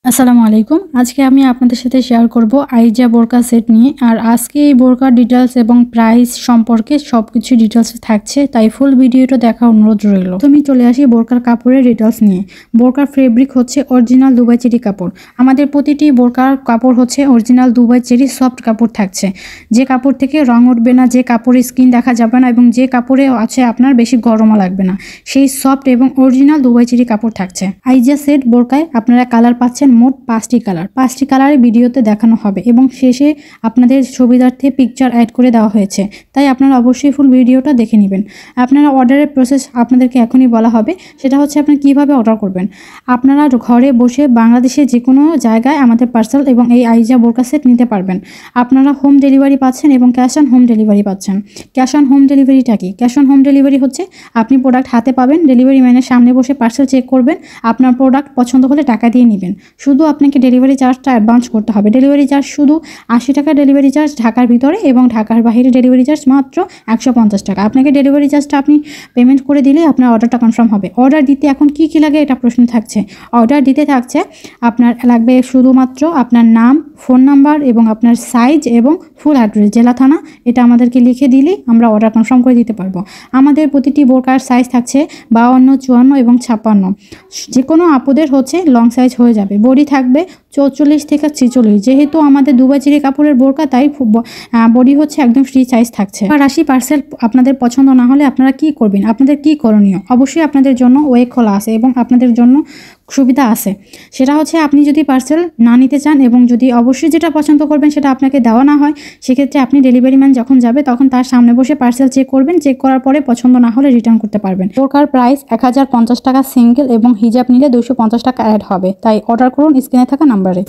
আসসালামু আলাইকুম। আজকে আমি আপনাদের সাথে শেয়ার করব আইজা বোরকা সেট নিয়ে। আর আজকে এই বোরকার ডিটেলস এবং প্রাইস সম্পর্কে সবকিছু ডিটেলস থাকছে, তাই ফুল ভিডিওটা দেখার অনুরোধ রইল। তুমি চলে আসি বোরকার কাপড়ের ডিটেলস নিয়ে। বোরকার ফেব্রিক হচ্ছে অরিজিনাল দুবাই চেরি কাপড়। আমাদের প্রতিটি বোরকার কাপড় হচ্ছে অরিজিনাল দুবাই চেরি সফট কাপড় থাকছে, যে কাপড় থেকে রং উঠবে না, যে কাপড়ের স্কিন দেখা যাবে না এবং যে কাপড়ে আছে আপনার বেশি গরমও লাগবে না, সেই সফট এবং অরিজিনাল দুবাই চেরি কাপড় থাকছে। আইজা সেট বোরকায় আপনারা কালার পাচ্ছেন মোট 5টি কালারে ভিডিওতে দেখানো হবে এবং শেষে আপনাদের সুবিধার্থে পিকচার অ্যাড করে দেওয়া হয়েছে, তাই আপনারা অবশ্যই ফুল ভিডিওটা দেখে নেবেন। আপনারা অর্ডারের প্রসেস আপনাদেরকে এখনই বলা হবে, সেটা হচ্ছে আপনি কিভাবে অর্ডার করবেন। আপনারা ঘরে বসে বাংলাদেশে যে কোনো জায়গায় আমাদের পার্সেল এবং এই আইজা বোরকা সেট নিতে পারবেন। আপনারা হোম ডেলিভারি পাচ্ছেন এবং ক্যাশ অন হোম ডেলিভারি পাচ্ছেন। ক্যাশ অন হোম ডেলিভারিটা কি? ক্যাশ অন হোম ডেলিভারি হচ্ছে আপনি প্রোডাক্ট হাতে পাবেন, ডেলিভারি ম্যানের সামনে বসে পার্সেল চেক করবেন, আপনার প্রোডাক্ট পছন্দ হলে টাকা দিয়ে নেবেন। শুধু আপনাকে ডেলিভারি চার্জটা অ্যাডভান্স করতে হবে। ডেলিভারি চার্জ শুধু 80 টাকা ডেলিভারি চার্জ ঢাকার ভিতরে, এবং ঢাকার বাইরে ডেলিভারি চার্জ মাত্র 150 টাকা। আপনাকে ডেলিভারি চার্জটা আপনি পেমেন্ট করে দিলে আপনার অর্ডারটা কনফার্ম হবে। অর্ডার দিতে এখন কি লাগে এটা প্রশ্ন থাকছে। অর্ডার দিতে থাকছে আপনার লাগবে শুধুমাত্র আপনার নাম, ফোন নাম্বার এবং আপনার সাইজ এবং ফুল অ্যাড্রেস, জেলা থানা, এটা আমাদেরকে লিখে দিলেই আমরা অর্ডার কনফার্ম করে দিতে পারবো। আমাদের প্রতিটি বোরকার সাইজ থাকছে 52, 54 এবং 56। যে কোনো আপুদের হচ্ছে লং সাইজ হয়ে যাবে। বডি থাকবে 44 থেকে 46। যেহেতু আমাদের দুবাই চেরি কাপড়ের বোরকা, তাই বডি হচ্ছে একদম ফ্রি সাইজ থাকছে। আর আসি পার্সেল আপনাদের পছন্দ না হলে আপনারা কি করবেন, আপনাদের কি করণীয়? অবশ্যই আপনাদের জন্য ওয়ে খোলা আছে এবং আপনাদের জন্য সুবিধা আছে। সেটা হচ্ছে আপনি যদি পার্সেল না নিতে চান এবং যদি অবশ্যই যেটা পছন্দ করবেন সেটা আপনাকে দেওয়া না হয়, সেক্ষেত্রে আপনি ডেলিভারি ম্যান যখন যাবে তখন তার সামনে বসে পার্সেল চেক করবেন। চেক করার পরে পছন্দ না হলে রিটার্ন করতে পারবেন। বোরকার প্রাইস 1050 টাকা সিঙ্গেল এবং হিজাব নিলে 250 টাকা অ্যাড হবে। তাই অর্ডার করুন স্ক্রিনে থাকা নাম্বারে।